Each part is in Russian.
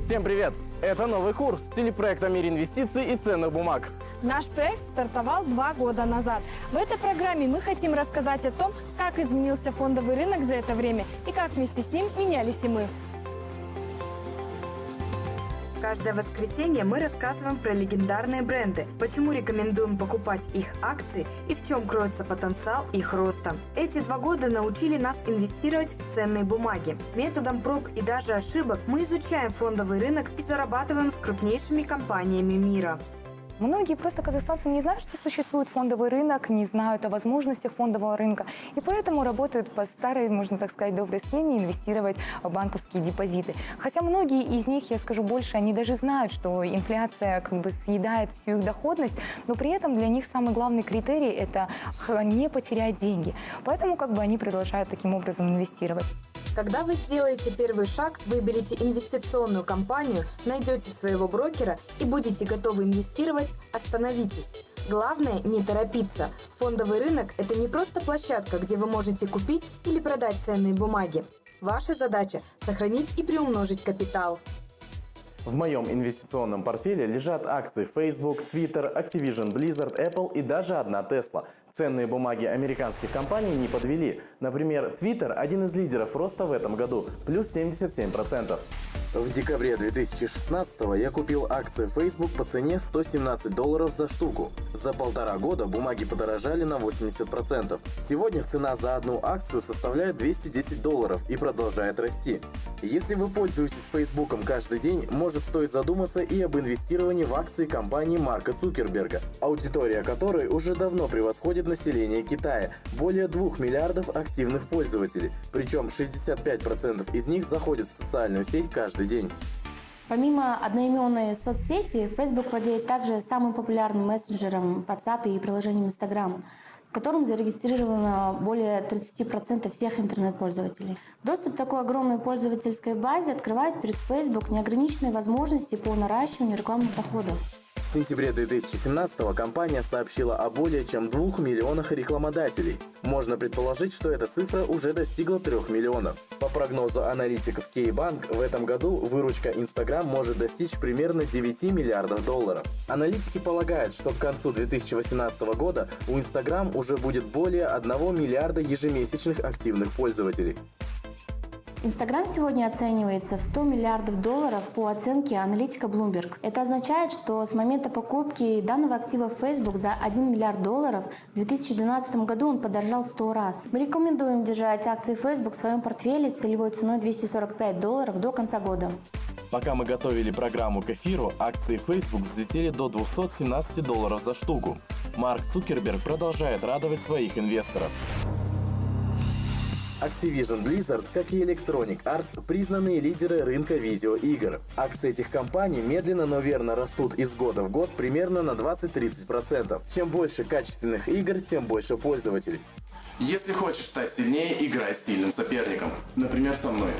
Всем привет! Это новый курс телепроекта «Мир инвестиций и ценных бумаг». Наш проект стартовал 2 года назад. В этой программе мы хотим рассказать о том, как изменился фондовый рынок за это время и как вместе с ним менялись и мы. Каждое воскресенье мы рассказываем про легендарные бренды, почему рекомендуем покупать их акции и в чем кроется потенциал их роста. Эти 2 года научили нас инвестировать в ценные бумаги. Методом проб и даже ошибок мы изучаем фондовый рынок и зарабатываем с крупнейшими компаниями мира. Многие просто казахстанцы не знают, что существует фондовый рынок, не знают о возможностях фондового рынка, и поэтому работают по старой, можно так сказать, доброй схеме инвестировать в банковские депозиты. Хотя многие из них, я скажу больше, они даже знают, что инфляция съедает всю их доходность, но при этом для них самый главный критерий – это не потерять деньги. Поэтому они продолжают таким образом инвестировать. Когда вы сделаете первый шаг, выберете инвестиционную компанию, найдете своего брокера и будете готовы инвестировать, остановитесь. Главное – не торопиться. Фондовый рынок – это не просто площадка, где вы можете купить или продать ценные бумаги. Ваша задача – сохранить и приумножить капитал. В моем инвестиционном портфеле лежат акции Facebook, Twitter, Activision Blizzard, Apple и даже одна Tesla. Ценные бумаги американских компаний не подвели. Например, Twitter – один из лидеров роста в этом году, плюс 77%. В декабре 2016-го я купил акции Facebook по цене $117 за штуку. За 1,5 года бумаги подорожали на 80%. Сегодня цена за одну акцию составляет $210 и продолжает расти. Если вы пользуетесь Facebook каждый день, может стоит задуматься и об инвестировании в акции компании Марка Цукерберга, аудитория которой уже давно превосходит население Китая – более 2 миллиардов активных пользователей, причем 65% из них заходят в социальную сеть каждый день. Помимо одноименной соцсети, Facebook владеет также самым популярным мессенджером WhatsApp и приложением Instagram, в котором зарегистрировано более 30% всех интернет-пользователей. Доступ к такой огромной пользовательской базе открывает перед Facebook неограниченные возможности по наращиванию рекламных доходов. В сентябре 2017-го компания сообщила о более чем 2 миллионах рекламодателей. Можно предположить, что эта цифра уже достигла 3 миллионов. По прогнозу аналитиков K-Bank, в этом году выручка Instagram может достичь примерно $9 миллиардов. Аналитики полагают, что к концу 2018 года у Instagram уже будет более 1 миллиарда ежемесячных активных пользователей. Инстаграм сегодня оценивается в $100 миллиардов по оценке аналитика Bloomberg. Это означает, что с момента покупки данного актива в Facebook за $1 миллиард в 2012 году он подорожал 100 раз. Мы рекомендуем держать акции Facebook в своем портфеле с целевой ценой $245 до конца года. Пока мы готовили программу к эфиру, акции Facebook взлетели до $217 за штуку. Марк Цукерберг продолжает радовать своих инвесторов. Activision Blizzard, как и Electronic Arts, признанные лидеры рынка видеоигр. Акции этих компаний медленно, но верно растут из года в год примерно на 20-30%. Чем больше качественных игр, тем больше пользователей. Если хочешь стать сильнее, играй с сильным соперником. Например, со мной.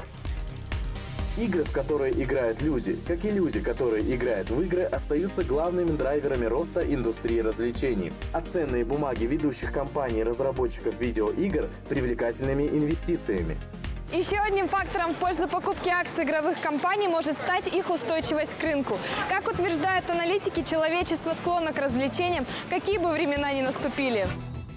Игры, в которые играют люди, как и люди, которые играют в игры, остаются главными драйверами роста индустрии развлечений. А ценные бумаги ведущих компаний-разработчиков видеоигр – привлекательными инвестициями. Еще одним фактором в пользу покупки акций игровых компаний может стать их устойчивость к рынку. Как утверждают аналитики, человечество склонно к развлечениям, какие бы времена ни наступили.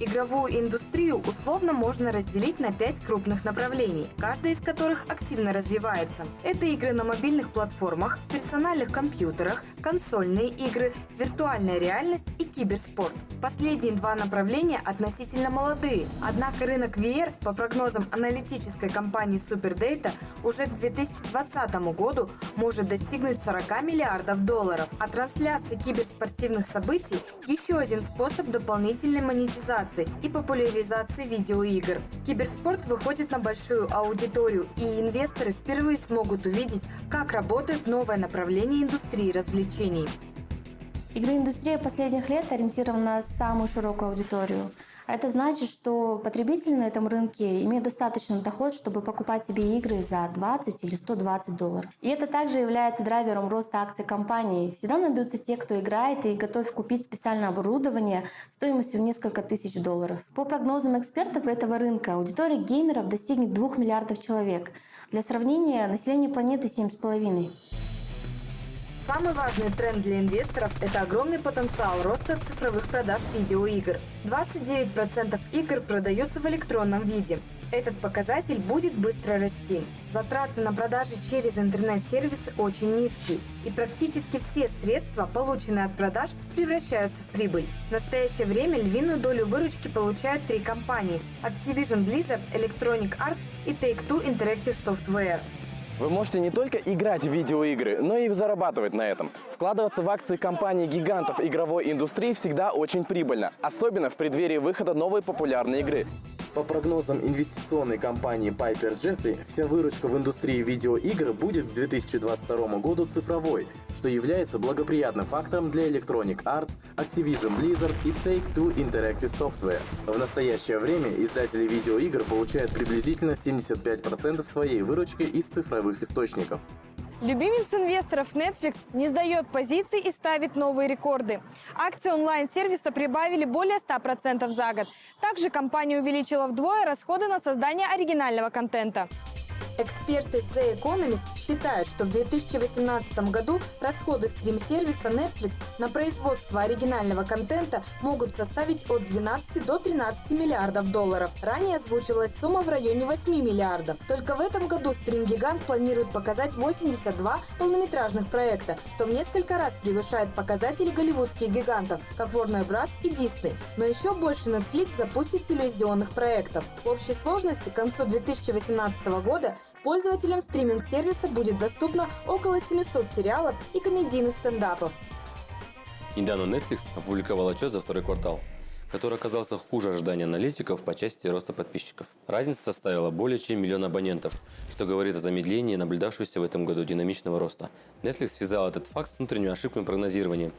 Игровую индустрию условно можно разделить на 5 крупных направлений, каждая из которых активно развивается. Это игры на мобильных платформах, персональных компьютерах, консольные игры, виртуальная реальность и киберспорт. Последние 2 направления относительно молодые, однако рынок VR, по прогнозам аналитической компании SuperData, уже к 2020 году может достигнуть $40 миллиардов. А трансляция киберспортивных событий – еще один способ дополнительной монетизации и популяризации видеоигр. Киберспорт выходит на большую аудиторию, и инвесторы впервые смогут увидеть, как работает новое направление индустрии развлечений. Игроиндустрия последних лет ориентирована на самую широкую аудиторию. А это значит, что потребители на этом рынке имеют достаточный доход, чтобы покупать себе игры за $20 или $120. И это также является драйвером роста акций компании. Всегда найдутся те, кто играет и готов купить специальное оборудование стоимостью в несколько тысяч долларов. По прогнозам экспертов этого рынка, аудитория геймеров достигнет 2 миллиардов человек. Для сравнения, население планеты 7,5. Самый важный тренд для инвесторов – это огромный потенциал роста цифровых продаж видеоигр. 29% игр продаются в электронном виде. Этот показатель будет быстро расти. Затраты на продажи через интернет-сервисы очень низкие, и практически все средства, полученные от продаж, превращаются в прибыль. В настоящее время львиную долю выручки получают 3 компании – Activision Blizzard, Electronic Arts и Take-Two Interactive Software. Вы можете не только играть в видеоигры, но и зарабатывать на этом. Вкладываться в акции компаний-гигантов игровой индустрии всегда очень прибыльно, особенно в преддверии выхода новой популярной игры. По прогнозам инвестиционной компании Piper Jaffray, вся выручка в индустрии видеоигр будет к 2022 году цифровой, что является благоприятным фактором для Electronic Arts, Activision Blizzard и Take-Two Interactive Software. В настоящее время издатели видеоигр получают приблизительно 75% своей выручки из цифровых источников. Любимец инвесторов Netflix не сдает позиций и ставит новые рекорды. Акции онлайн-сервиса прибавили более 100% за год. Также компания увеличила вдвое расходы на создание оригинального контента. Эксперты The Economist считают, что в 2018 году расходы стрим-сервиса Netflix на производство оригинального контента могут составить от 12 до 13 миллиардов долларов. Ранее озвучивалась сумма в районе 8 миллиардов. Только в этом году стрим-гигант планирует показать 82 полнометражных проекта, что в несколько раз превышает показатели голливудских гигантов, как Warner Bros. И Disney. Но еще больше Netflix запустит телевизионных проектов. В общей сложности к концу 2018 года пользователям стриминг-сервиса будет доступно около 700 сериалов и комедийных стендапов. Недавно Netflix опубликовал отчет за второй квартал, который оказался хуже ожиданий аналитиков по части роста подписчиков. Разница составила более чем 1 миллион абонентов, что говорит о замедлении наблюдавшегося в этом году динамичного роста. Netflix связал этот факт с внутренними ошибками прогнозирования,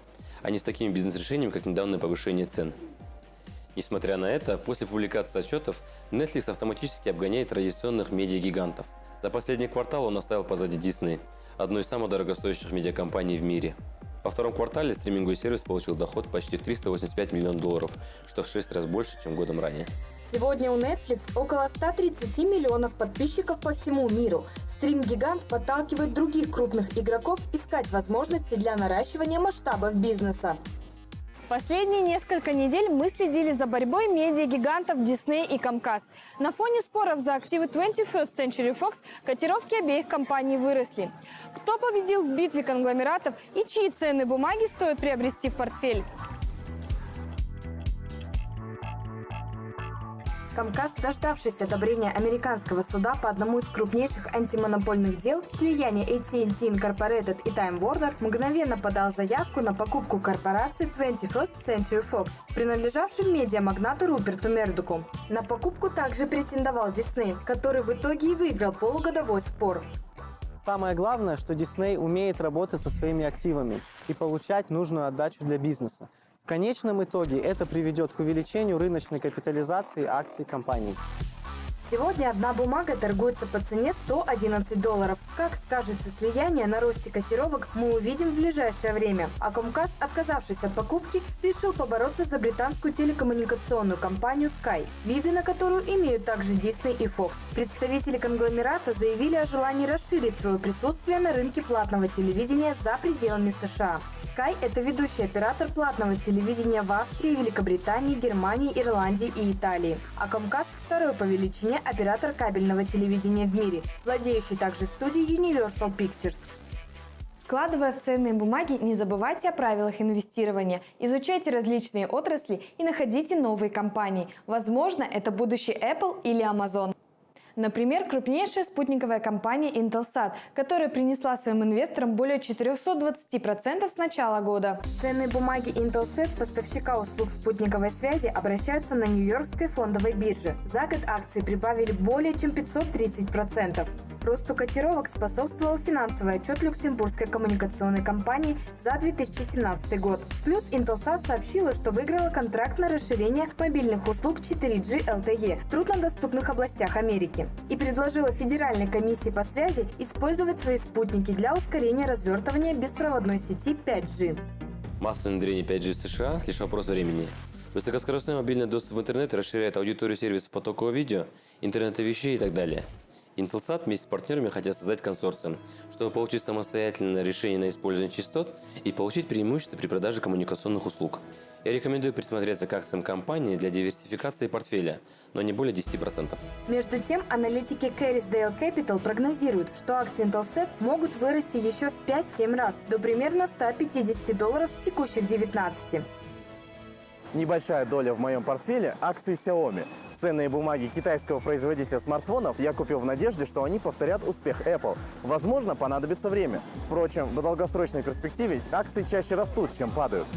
а не с такими бизнес-решениями, как недавнее повышение цен. Несмотря на это, после публикации отчетов Netflix автоматически обгоняет традиционных медиагигантов. За последний квартал он оставил позади Disney, одной из самых дорогостоящих медиакомпаний в мире. Во втором квартале стриминговый сервис получил доход почти 385 миллионов долларов, что в 6 раз больше, чем годом ранее. Сегодня у Netflix около 130 миллионов подписчиков по всему миру. Стрим-гигант подталкивает других крупных игроков искать возможности для наращивания масштабов бизнеса. Последние несколько недель мы следили за борьбой медиагигантов Disney и Comcast. На фоне споров за активы 21st Century Fox котировки обеих компаний выросли. Кто победил в битве конгломератов и чьи ценные бумаги стоит приобрести в портфель? Comcast, дождавшись одобрения американского суда по одному из крупнейших антимонопольных дел, слияние AT&T Incorporated и Time Warner, мгновенно подал заявку на покупку корпорации 21st Century Fox, принадлежавшей медиамагнату Руперту Мердоку. На покупку также претендовал Disney, который в итоге и выиграл полугодовой спор. Самое главное, что Disney умеет работать со своими активами и получать нужную отдачу для бизнеса. В конечном итоге это приведет к увеличению рыночной капитализации акций компаний. Сегодня одна бумага торгуется по цене $111. Как скажется слияние на росте котировок, мы увидим в ближайшее время. А Comcast, отказавшись от покупки, решил побороться за британскую телекоммуникационную компанию Sky, виды на которую имеют также Disney и Fox. Представители конгломерата заявили о желании расширить свое присутствие на рынке платного телевидения за пределами США. Sky – это ведущий оператор платного телевидения в Австрии, Великобритании, Германии, Ирландии и Италии. А Comcast – второй по величине оператор кабельного телевидения в мире, владеющий также студией Universal Pictures. Вкладывая в ценные бумаги, не забывайте о правилах инвестирования. Изучайте различные отрасли и находите новые компании. Возможно, это будущий Apple или Amazon. Например, крупнейшая спутниковая компания Intelsat, которая принесла своим инвесторам более 420% с начала года. Ценные бумаги Intelsat, поставщика услуг спутниковой связи, обращаются на Нью-Йоркской фондовой бирже. За год акции прибавили более чем 530%. Росту котировок способствовал финансовый отчет люксембургской коммуникационной компании за 2017 год. Плюс Intelsat сообщила, что выиграла контракт на расширение мобильных услуг 4G LTE в труднодоступных областях Америки и предложила Федеральной комиссии по связи использовать свои спутники для ускорения развертывания беспроводной сети 5G. Массовое внедрение 5G в США – лишь вопрос времени. Высокоскоростной мобильный доступ в интернет расширяет аудиторию сервисов потокового видео, интернета вещей и так далее. Intelsat вместе с партнерами хотят создать консорциум, чтобы получить самостоятельное решение на использование частот и получить преимущество при продаже коммуникационных услуг. Я рекомендую присмотреться к акциям компании для диверсификации портфеля, но не более 10%. Между тем, аналитики Carisdale Capital прогнозируют, что акции Intelsat могут вырасти еще в 5-7 раз, до примерно $150 с текущих 19. Небольшая доля в моем портфеле – акции Xiaomi. Ценные бумаги китайского производителя смартфонов я купил в надежде, что они повторят успех Apple. Возможно, понадобится время. Впрочем, в долгосрочной перспективе акции чаще растут, чем падают.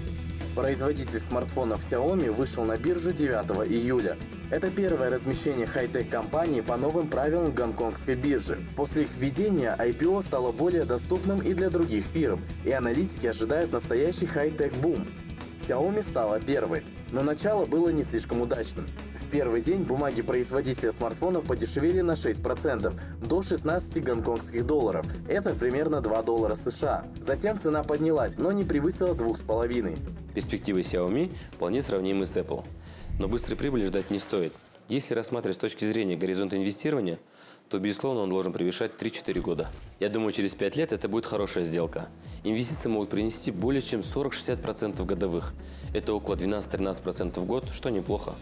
Производитель смартфонов Xiaomi вышел на биржу 9 июля. Это первое размещение хай-тек компании по новым правилам гонконгской биржи. После их введения IPO стало более доступным и для других фирм, и аналитики ожидают настоящий хай-тек бум. Xiaomi стала первой, но начало было не слишком удачным. В первый день бумаги производителя смартфонов подешевели на 6%, до 16 гонконгских долларов. Это примерно $2 США. Затем цена поднялась, но не превысила 2,5. Перспективы Xiaomi вполне сравнимы с Apple. Но быстрой прибыли ждать не стоит. Если рассматривать с точки зрения горизонта инвестирования, то, безусловно, он должен превышать 3-4 года. Я думаю, через 5 лет это будет хорошая сделка. Инвестиции могут принести более чем 40-60% годовых. Это около 12-13% в год, что неплохо.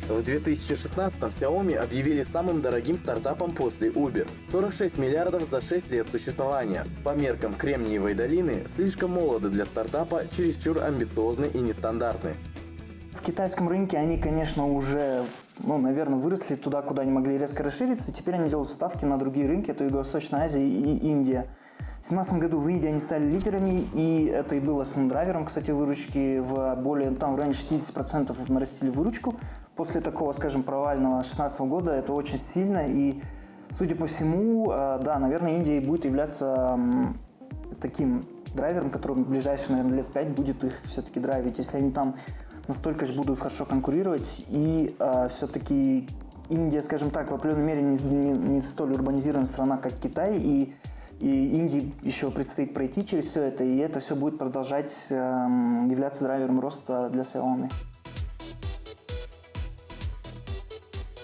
В 2016-м Xiaomi объявили самым дорогим стартапом после Uber. 46 миллиардов за 6 лет существования. По меркам Кремниевой долины, слишком молоды для стартапа, чересчур амбициозны и нестандартны. В китайском рынке они, конечно, уже, наверное, выросли туда, куда они могли резко расшириться. Теперь они делают ставки на другие рынки, это Юго-Восточная Азия и Индия. В 2017 году в Индии они стали лидерами, и это и было основным драйвером, кстати, выручки. В районе 60% нарастили выручку. После такого, скажем, провального 2016 года это очень сильно, и, судя по всему, да, наверное, Индия будет являться таким драйвером, который в ближайшие, наверное, лет 5 будет их все-таки драйвить. Если они там настолько же будут хорошо конкурировать, и все-таки Индия, скажем так, в определенной мере не столь урбанизированная страна, как Китай, и Индии еще предстоит пройти через все это, и это все будет продолжать являться драйвером роста для Xiaomi.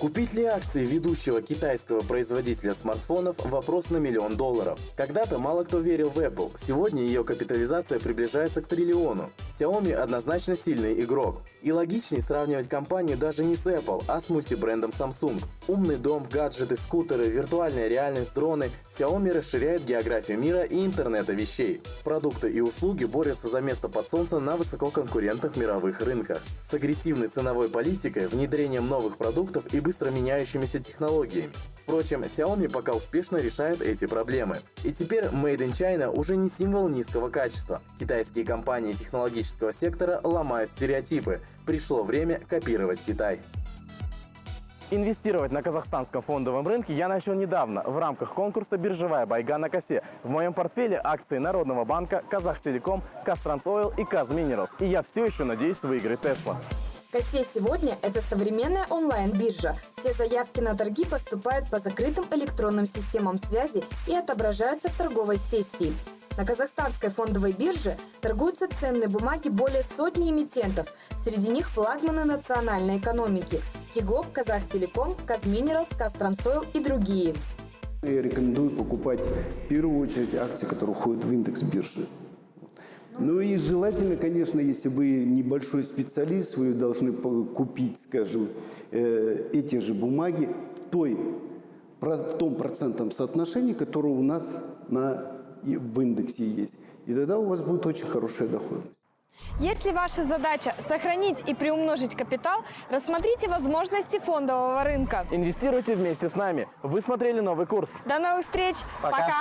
Купить ли акции ведущего китайского производителя смартфонов – вопрос на $1 миллион. Когда-то мало кто верил в Apple, сегодня ее капитализация приближается к триллиону. Xiaomi однозначно сильный игрок. И логичнее сравнивать компанию даже не с Apple, а с мультибрендом Samsung. Умный дом, гаджеты, скутеры, виртуальная реальность, дроны – Xiaomi расширяет географию мира и интернета вещей. Продукты и услуги борются за место под солнцем на высококонкурентных мировых рынках. С агрессивной ценовой политикой, внедрением новых продуктов и быстро меняющимися технологиями. Впрочем, Xiaomi пока успешно решает эти проблемы. И теперь Made in China уже не символ низкого качества. Китайские компании технологического сектора ломают стереотипы. Пришло время копировать Китай. Инвестировать на казахстанском фондовом рынке я начал недавно в рамках конкурса «Биржевая байга на косе». В моем портфеле акции Народного банка, Казахтелеком, Казтрансойл и Казминералс. И я все еще надеюсь выиграть Тесла. Косе сегодня – это современная онлайн-биржа. Все заявки на торги поступают по закрытым электронным системам связи и отображаются в торговой сессии. На казахстанской фондовой бирже торгуются ценные бумаги более сотни эмитентов. Среди них флагманы национальной экономики – Кигоп, Казахтелеком, Казминералс, Казтрансойл и другие. Я рекомендую покупать в первую очередь акции, которые входят в индекс биржи. Ну и желательно, конечно, если вы небольшой специалист, вы должны купить, скажем, эти же бумаги в том процентном соотношении, которое у нас в индексе есть. И тогда у вас будет очень хорошая доходность. Если ваша задача сохранить и приумножить капитал, рассмотрите возможности фондового рынка. Инвестируйте вместе с нами. Вы смотрели «Новый курс». До новых встреч! Пока. Пока.